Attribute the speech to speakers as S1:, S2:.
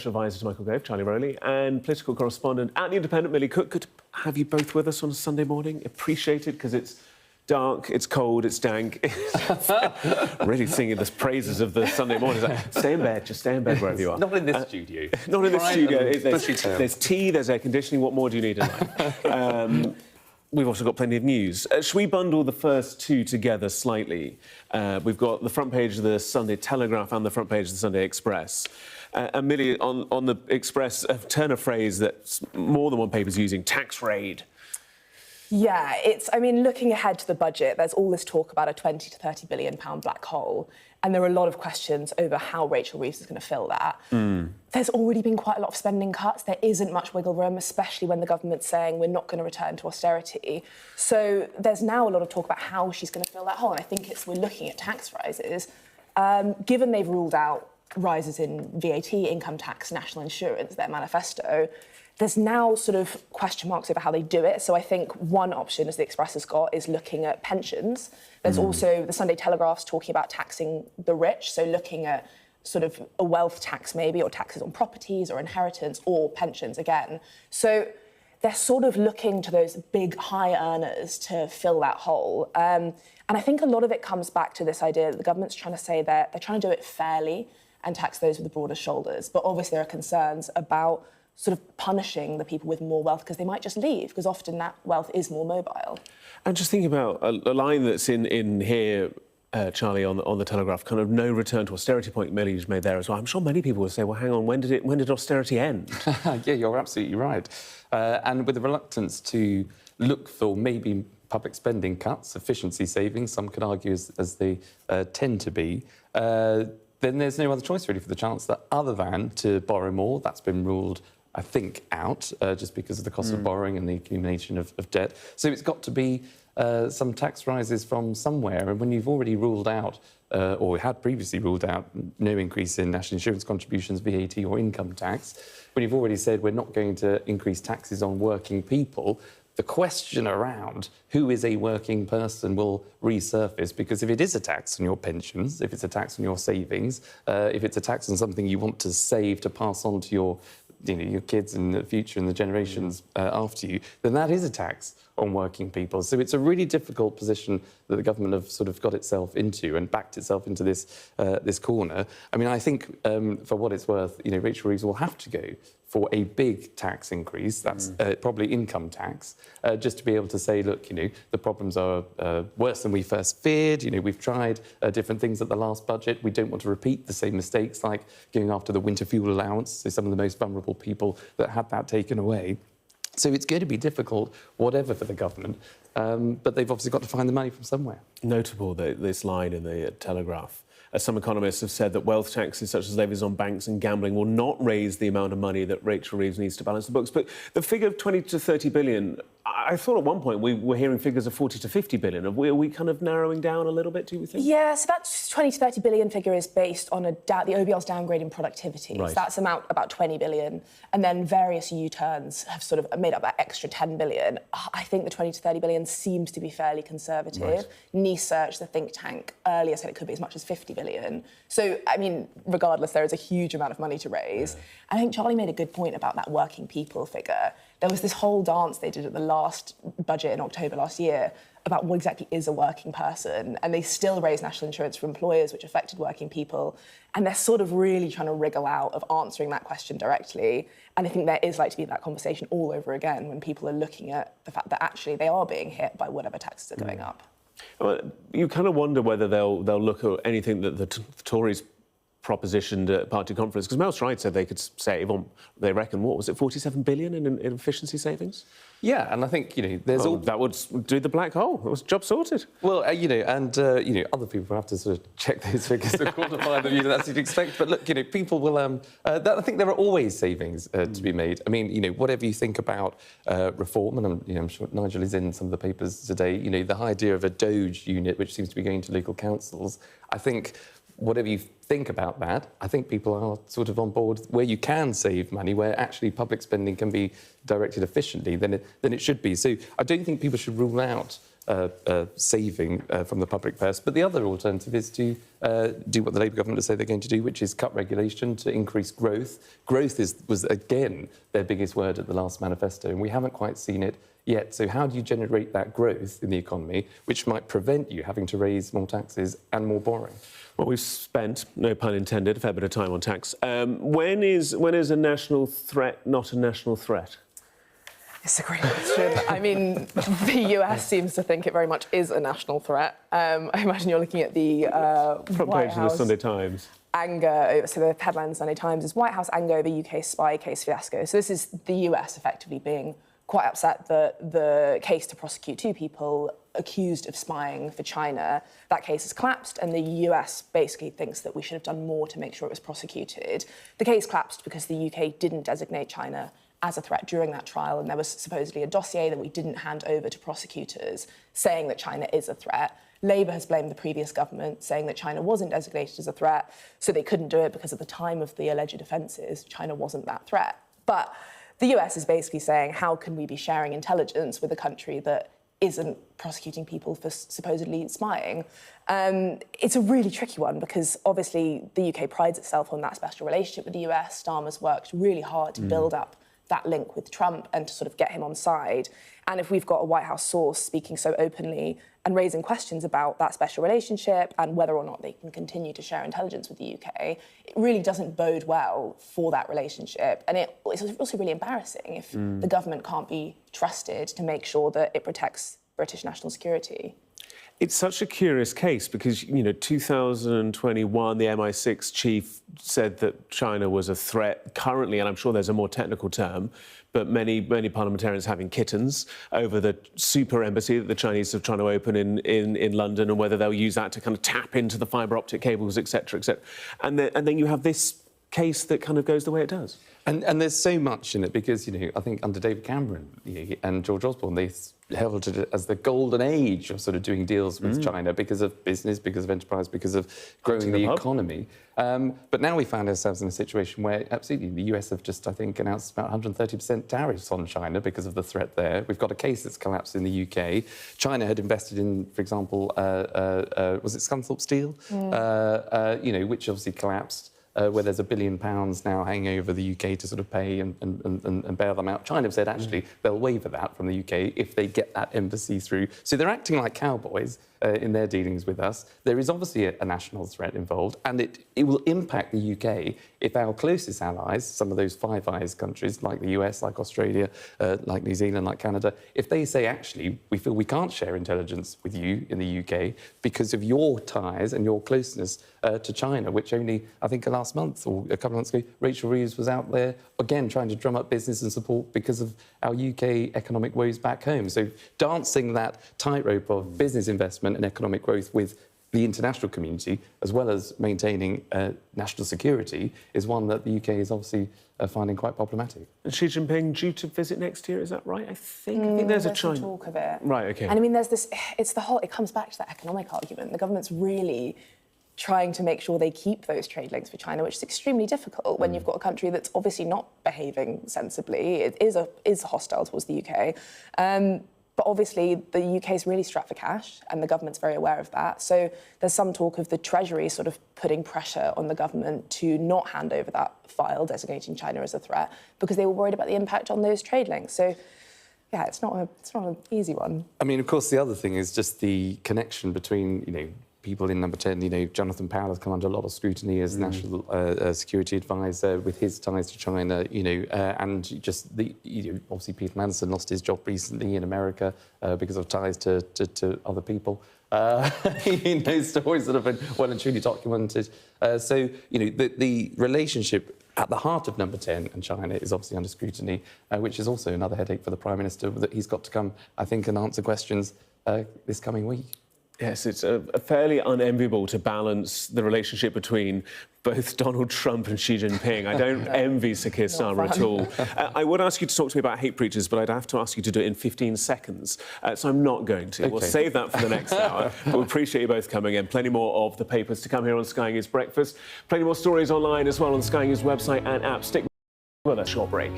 S1: Advisor to Michael Gareth, Charlie Rowley, and political correspondent at The Independent, Millie Cook. Good to have you both with us on a Sunday morning. Appreciate it, because it's dark, it's cold, it's dank. Really singing the praises of the Sunday morning. Like, stay in bed, just stay in bed wherever you are.
S2: Not in this studio.
S1: Not in this studio. There's tea, there's air conditioning. What more do you need in life? We've also got plenty of news. Should we bundle the first two together slightly? We've got the front page of the Sunday Telegraph and the front page of the Sunday Express. And Millie, on the Express, turn a phrase that more than one paper's using, tax raid.
S3: Yeah, I mean, looking ahead to the budget, there's all this talk about a 20 to 30 billion pound black hole, and there are a lot of questions over how Rachel Reeves is going to fill that. There's already been quite a lot of spending cuts. There isn't much wiggle room, especially when the government's saying we're not going to return to austerity. So there's now a lot of talk about how she's going to fill that hole, and I think we're looking at tax rises. Given they've ruled out rises in VAT, income tax, national insurance, their manifesto, there's now sort of question marks over how they do it. So I think one option, as the Express has got, is looking at pensions. There's also the Sunday Telegraph's talking about taxing the rich, so looking at sort of a wealth tax maybe, or taxes on properties or inheritance, or pensions again. So they're sort of looking to those big high earners to fill that hole. And I think a lot of it comes back to this idea that the government's trying to say that they're trying to do it fairly and tax those with the broader shoulders. But obviously there are concerns about sort of punishing the people with more wealth because they might just leave, because often that wealth is more mobile. And
S1: just thinking about a line that's in here, Charlie, on the Telegraph, kind of no return to austerity point Millie's made there as well. I'm sure many people would say, well, hang on, when did austerity end?
S2: Yeah, you're absolutely right. And with the reluctance to look for maybe public spending cuts, efficiency savings, some could argue as they tend to be, then there's no other choice really for the Chancellor other than to borrow more. That's been ruled, I think, out just because of the cost of borrowing and the accumulation of debt. So it's got to be some tax rises from somewhere. And when you've already ruled out, or had previously ruled out, no increase in national insurance contributions, VAT or income tax, when you've already said we're not going to increase taxes on working people, the question around who is a working person will resurface, because if it is a tax on your pensions, if it's a tax on your savings, if it's a tax on something you want to save to pass on to your kids in the future and the generations after you, then that is a tax on working people. So it's a really difficult position that the government have sort of got itself into and backed itself into this corner. I mean, I think, for what it's worth, Rachel Reeves will have to go for a big tax increase, that's probably income tax, just to be able to say, look, the problems are worse than we first feared. We've tried different things at the last budget. We don't want to repeat the same mistakes, like going after the winter fuel allowance, so some of the most vulnerable people that had that taken away. So it's going to be difficult, whatever, for the government, but they've obviously got to find the money from somewhere.
S1: Notable, this line in the Telegraph. Some economists have said that wealth taxes such as levies on banks and gambling will not raise the amount of money that Rachel Reeves needs to balance the books. But the figure of 20 to 30 billion, I thought at one point we were hearing figures of 40 to 50 billion. Are we kind of narrowing down a little bit, do you think?
S3: Yeah, so that 20 to 30 billion figure is based on the OBL's downgrade in productivity. Right. So that's about 20 billion. And then various U-turns have sort of made up that extra 10 billion. I think the 20 to 30 billion seems to be fairly conservative. Right. Research, the think tank, earlier said it could be as much as 50 billion. So, I mean, regardless, there is a huge amount of money to raise. Yeah. I think Charlie made a good point about that working people figure. There was this whole dance they did at the last budget in October last year about what exactly is a working person, and they still raised national insurance for employers, which affected working people, and they're sort of really trying to wriggle out of answering that question directly. And I think there is like to be that conversation all over again when people are looking at the fact that actually they are being hit by whatever taxes are going up.
S1: Well, you kind of wonder whether they'll look at anything that the Tories propositioned at party conference, because Mel Stride said they could save on, they reckon, what was it, 47 billion in efficiency savings?
S2: Yeah, and I think, there's all...
S1: That would do the black hole. It was job sorted.
S2: Well, other people will have to sort of check those figures to quantify them, as you'd expect. But look, people will... I think there are always savings to be made. I mean, whatever you think about reform, and I'm sure Nigel is in some of the papers today, the idea of a Doge unit, which seems to be going to local councils, I think... Whatever you think about that, I think people are sort of on board where you can save money, where actually public spending can be directed efficiently, then it should be. So I don't think people should rule out saving from the public purse. But the other alternative is to do what the Labour government has said they're going to do, which is cut regulation to increase growth. Growth was, again, their biggest word at the last manifesto, and we haven't quite seen it yet. So how do you generate that growth in the economy, which might prevent you having to raise more taxes and more borrowing?
S1: Well, we've spent, no pun intended, a fair bit of time on tax. When is a national threat not a national threat?
S3: It's a great question. I mean, the US seems to think it very much is a national threat. I imagine you're looking at the
S1: front page of the Sunday Times.
S3: Anger, so the headline in the Sunday Times is White House anger over UK spy case fiasco. So this is the US effectively being quite upset that the case to prosecute 2 people accused of spying for China, that case has collapsed, and the US basically thinks that we should have done more to make sure it was prosecuted. The case collapsed because the UK didn't designate China as a threat during that trial, and there was supposedly a dossier that we didn't hand over to prosecutors saying that China is a threat. Labour has blamed the previous government, saying that China wasn't designated as a threat, so they couldn't do it because at the time of the alleged offences, China wasn't that threat. But the US is basically saying, how can we be sharing intelligence with a country that isn't prosecuting people for supposedly spying? It's a really tricky one because obviously the UK prides itself on that special relationship with the US. Starmer's worked really hard to build up that link with Trump and to sort of get him on side. And if we've got a White House source speaking so openly and raising questions about that special relationship and whether or not they can continue to share intelligence with the UK, it really doesn't bode well for that relationship. And it's also really embarrassing if the government can't be trusted to make sure that it protects British national security.
S1: It's such a curious case because, 2021, the MI6 chief said that China was a threat currently, and I'm sure there's a more technical term, but many parliamentarians having kittens over the super embassy that the Chinese are trying to open in London and whether they'll use that to kind of tap into the fibre optic cables, etc., etc. And then you have this case that kind of goes the way it does.
S2: And there's so much in it because, I think under David Cameron and George Osborne, they heralded it as the golden age of sort of doing deals with China because of business, because of enterprise, because of growing the economy. But now we find ourselves in a situation where absolutely the US have just, I think, announced about 130% tariffs on China because of the threat there. We've got a case that's collapsed in the UK. China had invested in, for example, was it Scunthorpe Steel? Which obviously collapsed. Where there's £1 billion now hanging over the UK to sort of pay and bail them out. China have said, actually, they'll waiver that from the UK if they get that embassy through. So they're acting like cowboys in their dealings with us. There is obviously a national threat involved, and it will impact the UK if our closest allies, some of those Five Eyes countries, like the US, like Australia, like New Zealand, like Canada, if they say, actually, we feel we can't share intelligence with you in the UK because of your ties and your closeness to China, which only, I think, last month or a couple of months ago, Rachel Reeves was out there, again, trying to drum up business and support because of our UK economic woes back home. So dancing that tightrope of business investment and economic growth with the international community, as well as maintaining national security, is one that the UK is obviously finding quite problematic.
S1: And Xi Jinping due to visit next year, is that right? I think there's a China
S3: talk of it.
S1: Right, OK.
S3: And I mean, there's this, it comes back to that economic argument. The government's really trying to make sure they keep those trade links with China, which is extremely difficult when you've got a country that's obviously not behaving sensibly. It is hostile towards the UK. But obviously, the UK is really strapped for cash, and the government's very aware of that. So there's some talk of the Treasury sort of putting pressure on the government to not hand over that file designating China as a threat because they were worried about the impact on those trade links. So, yeah, it's not an easy one.
S2: I mean, of course, the other thing is just the connection between, people in Number 10, Jonather Powell has come under a lot of scrutiny as National Security Advisor with his ties to China, and just obviously Peter Mandelson lost his job recently in America because of ties to other people. Stories that have been well and truly documented. The relationship at the heart of Number 10 and China is obviously under scrutiny, which is also another headache for the Prime Minister that he's got to come, I think, and answer questions this coming week.
S1: Yes, it's fairly unenviable to balance the relationship between both Donald Trump and Xi Jinping. I don't envy Sir Keir Starmer at all. I would ask you to talk to me about hate preachers, but I'd have to ask you to do it in 15 seconds. So I'm not going to. Okay. We'll save that for the next hour. But we appreciate you both coming in. Plenty more of the papers to come here on Sky News Breakfast. Plenty more stories online as well on Sky News website and app. Stick with us. Short break.